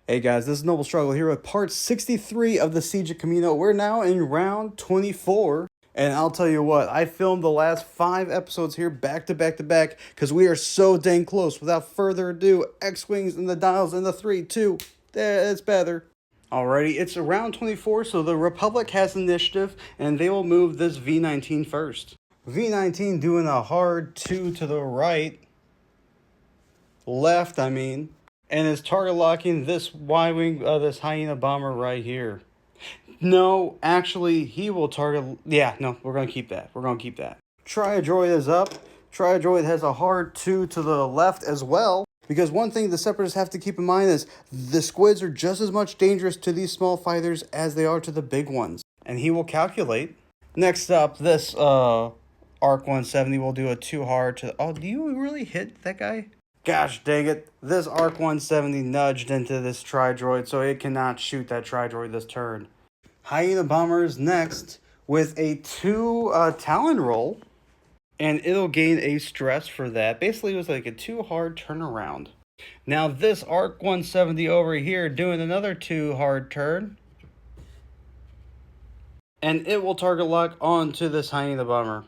Hey guys, this is Noble Struggle here with part 63 of the Siege of Kamino. We're now in round 24. And I'll tell you what, I filmed the last 5 episodes here back to back to back because we are so dang close. Without further ado, X-Wings and the dials in the 3, 2. It's better. Alrighty, it's round 24, so the Republic has initiative and they will move this V-19 first. V-19 doing a hard 2 to the right. Left, I mean. And is target locking this Y-Wing, this Hyena bomber right here. No, actually, he will target... Yeah, no, we're going to keep that. We're going to keep that. Tri-Droid is up. Tri-Droid has a hard 2 to the left as well. Because one thing the Separatists have to keep in mind is the squids are just as much dangerous to these small fighters as they are to the big ones. And he will calculate. Next up, this Arc 170 will do a 2 hard to... Oh, do you really hit that guy? Gosh dang it, this Arc 170 nudged into this Tri-Droid, so it cannot shoot that Tri-Droid this turn. Hyena Bomber is next with a 2 Talon roll, and it'll gain a stress for that. Basically, it was like a 2 hard turnaround. Now this Arc 170 over here doing another 2 hard turn, and it will target lock onto this Hyena Bomber.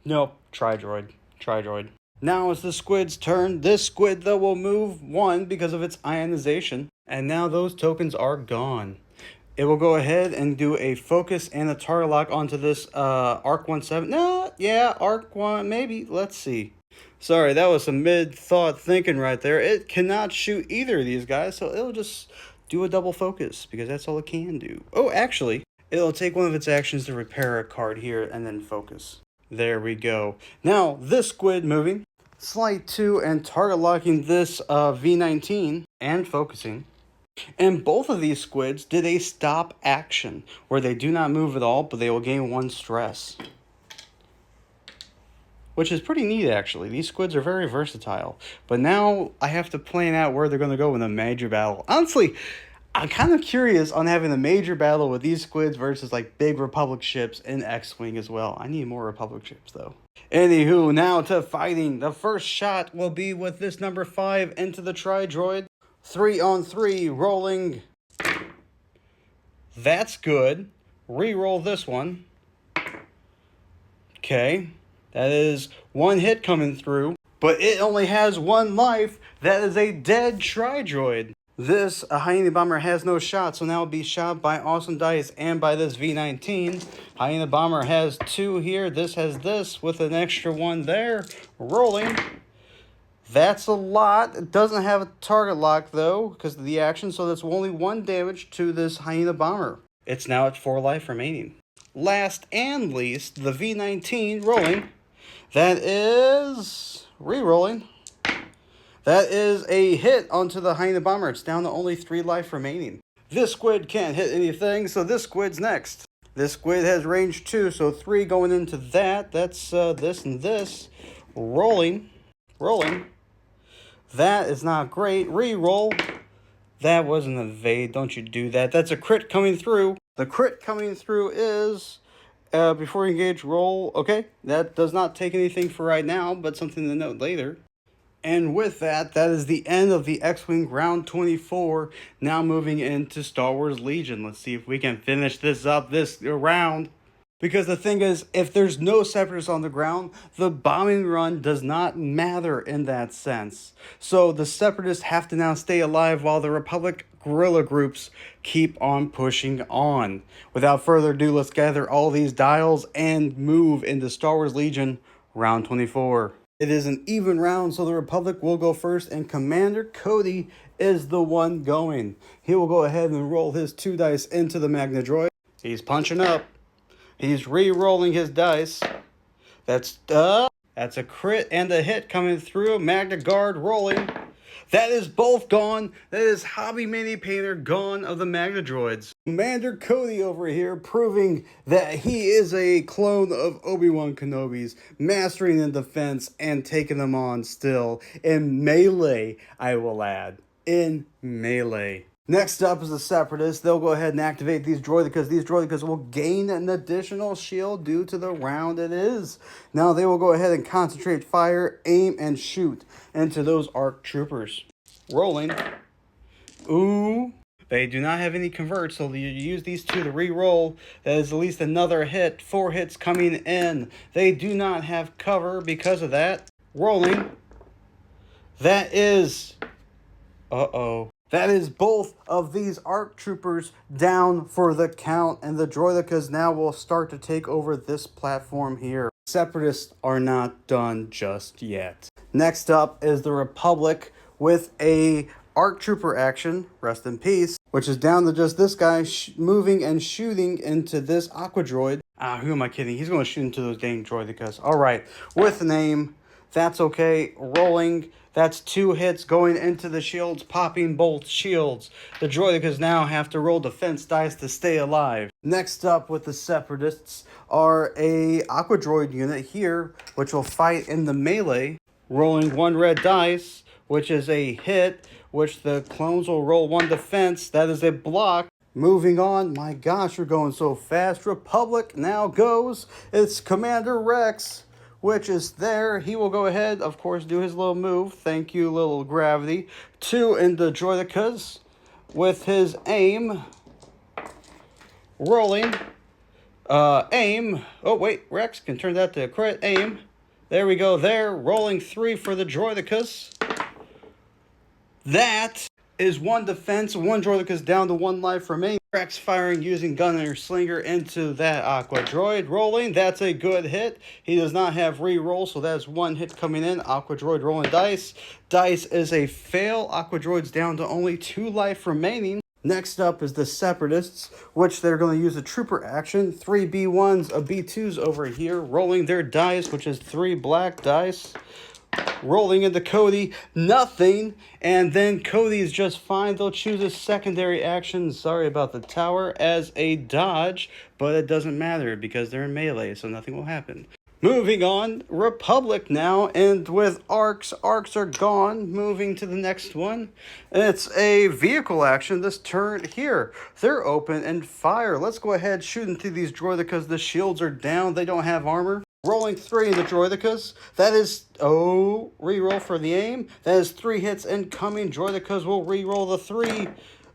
Nope, Tri-Droid. Tri-Droid. Now it's the squid's turn. This squid, though, will move 1 because of its ionization. And now those tokens are gone. It will go ahead and do a focus and a target lock onto this Arc 170. No, yeah, Arc 1, maybe. Let's see. Sorry, that was some mid-thought thinking right there. It cannot shoot either of these guys, so it'll just do a double focus because that's all it can do. Oh, actually, it'll take one of its actions to repair a card here and then focus. There we go. Now, this squid moving. Slide 2 and target locking this V-19 and focusing. And both of these squids did a stop action where they do not move at all, but they will gain 1 stress. Which is pretty neat, actually. These squids are very versatile. But now I have to plan out where they're going to go in a major battle. Honestly, I'm kind of curious on having a major battle with these squids versus like big Republic ships in X-Wing as well. I need more Republic ships though. Anywho, now to fighting. The first shot will be with this number 5 into the Tri-Droid. 3 on 3, rolling. That's good. Reroll this one. Okay. That is 1 hit coming through. But it only has 1 life. That is a dead Tri-Droid. This Hyena Bomber has no shot, so now it'll be shot by Awesome Dice and by this V-19. Hyena Bomber has 2 here. This has this with an extra 1 there. Rolling. That's a lot. It doesn't have a target lock, though, because of the action, so that's only 1 damage to this Hyena Bomber. It's now at 4 life remaining. Last and least, the V-19 rolling. That is... re-rolling. That is a hit onto the Hyena Bomber. It's down to only 3 life remaining. This squid can't hit anything, so this squid's next. This squid has range 2, so 3 going into that. That's this and this. Rolling. Rolling. That is not great. Re-roll. That wasn't an evade. Don't you do that. That's a crit coming through. The crit coming through is... before you engage, roll. Okay, that does not take anything for right now, but something to note later. And with that, that is the end of the X-Wing round 24. Now moving into Starwars Legion. Let's see if we can finish this up this round. Because the thing is, if there's no Separatists on the ground, the bombing run does not matter in that sense. So the Separatists have to now stay alive while the Republic guerrilla groups keep on pushing on. Without further ado, let's gather all these dials and move into Star Wars Legion round 24. It is an even round, so the Republic will go first, and Commander Cody is the one going. He will go ahead and roll his 2 dice into the Magna Droid. He's punching up. He's re-rolling his dice. That's a crit and a hit coming through. Magna Guard rolling. That is both gone. That is Hobby Mini Painter gone of the Magna Droids. Commander Cody over here proving that he is a clone of Obi-Wan Kenobi's, mastering in defense and taking them on still. In melee, I will add. In melee. Next up is the Separatists. They'll go ahead and activate these droidicas. These droidicas will gain an additional shield due to the round it is. Now they will go ahead and concentrate fire, aim, and shoot into those ARC troopers. Rolling. Ooh. They do not have any converts, so you use these two to re-roll. That is at least another hit. 4 hits coming in. They do not have cover because of that. Rolling. That is... Uh-oh. That is both of these ARC troopers down for the count, and the Droidekas now will start to take over this platform here. Separatists are not done just yet. Next up is the Republic with a ARC trooper action, rest in peace, which is down to just this guy moving and shooting into this Aqua Droid. Who am I kidding? He's going to shoot into those dang Droidekas. Alright, with an aim, that's okay. Rolling. That's 2 hits going into the shields, popping both shields. The Droidekas now have to roll defense dice to stay alive. Next up with the Separatists are a Aqua Droid unit here, which will fight in the melee. Rolling 1 red dice, which is a hit, which the clones will roll 1 defense. That is a block. Moving on, my gosh, we're going so fast. Republic now goes. It's Commander Rex, which is there. He will go ahead, of course, do his little move. Thank you, little gravity. 2 into Droidekas with his aim. Rolling. Aim. Oh, wait. Rex can turn that to a crit. Aim. There we go there. Rolling 3 for the Droidekas. That is 1 defense. 1 Droidekas down to 1 life remaining. Rex firing using Gunner Slinger into that Aqua Droid. Rolling, that's a good hit. He does not have re-roll, so that's 1 hit coming in. Aqua Droid rolling dice. Dice is a fail. Aqua Droid's down to only 2 life remaining. Next up is the Separatists, which they're going to use a trooper action. 3 B1s, a B2s over here. Rolling their dice, which is 3 black dice. Rolling into Cody, nothing, and then Cody is just fine. They'll choose a secondary action, sorry about the tower, as a dodge, but it doesn't matter because they're in melee, so nothing will happen. Moving on, Republic now, and with arcs are gone. Moving to the next one, it's a vehicle action. This turn here, they're open and fire. Let's go ahead, shoot into these Droidekas. The shields are down, they don't have armor. Rolling 3 in the Droidekas. That is, reroll for the aim. That is 3 hits incoming. Droidekas will reroll the 3.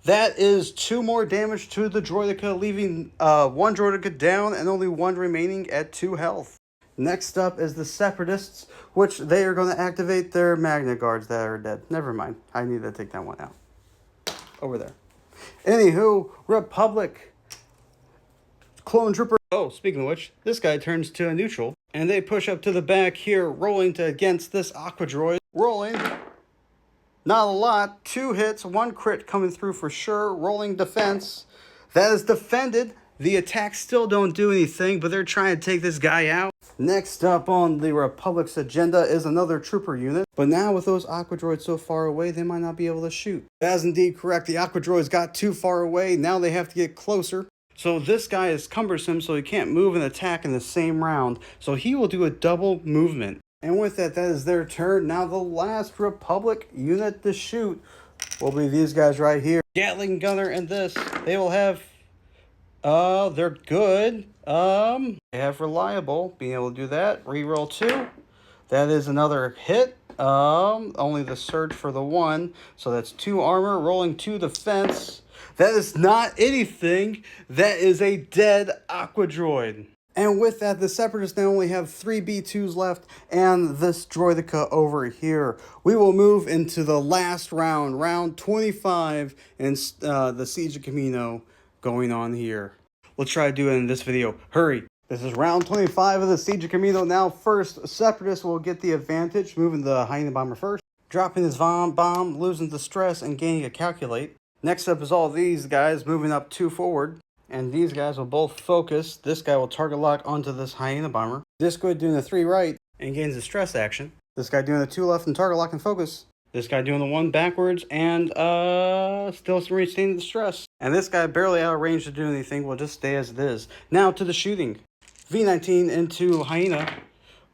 That is 2 more damage to the Droideka, leaving 1 Droideka down and only 1 remaining at 2 health. Next up is the Separatists, which they are going to activate their Magna Guards that are dead. Never mind. I need to take that one out. Over there. Anywho, Republic. Clone Trooper. Oh, speaking of which, this guy turns to a neutral, and they push up to the back here, rolling to against this Aqua Droid. Rolling. Not a lot. 2 hits, 1 crit coming through for sure. Rolling defense. That is defended. The attacks still don't do anything, but they're trying to take this guy out. Next up on the Republic's agenda is another trooper unit. But now with those Aqua Droids so far away, they might not be able to shoot. That is indeed correct. The Aqua Droids got too far away. Now they have to get closer. So this guy is cumbersome, so he can't move and attack in the same round. So he will do a double movement. And with that, that is their turn. Now the last Republic unit to shoot will be these guys right here. Gatling Gunner and this. They will have... they're good. They have Reliable, being able to do that. Reroll 2. That is another hit. Only the surge for the 1. So that's 2 armor, rolling 2 defense. That is not anything. That is a dead Aqua Droid. And with that, the Separatists now only have 3 B2s left and this Droideka over here. We will move into the last round, round 25, and the Siege of Kamino going on here. Let's try to do it in this video. Hurry. This is round 25 of the Siege of Kamino. Now first, Separatists will get the advantage, moving the Hyena Bomber first. Dropping his bomb, losing the stress, and gaining a calculate. Next up is all these guys moving up 2 forward. And these guys will both focus. This guy will target lock onto this Hyena Bomber. This guy doing the 3 right and gains a stress action. This guy doing the 2 left and target lock and focus. This guy doing the 1 backwards and still retaining the stress. And this guy barely out of range to do anything. Will just stay as it is. Now to the shooting. V19 into Hyena.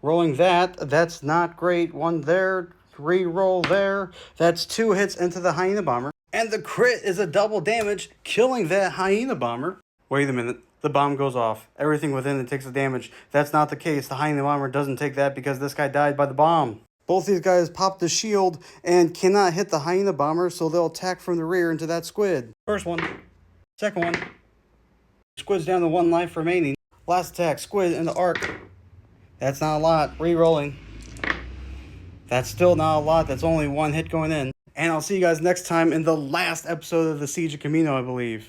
Rolling that. That's not great. 1 there. Re-roll there. That's 2 hits into the Hyena Bomber. And the crit is a double damage, killing that Hyena Bomber. Wait a minute. The bomb goes off. Everything within it takes the damage. That's not the case. The Hyena Bomber doesn't take that because this guy died by the bomb. Both these guys pop the shield and cannot hit the hyena bomber, so they'll attack from the rear into that squid. First one. Second one. Squid's down to 1 life remaining. Last attack, squid in the arc. That's not a lot. Re-rolling. That's still not a lot. That's only 1 hit going in. And I'll see you guys next time in the last episode of the Siege of Kamino, I believe.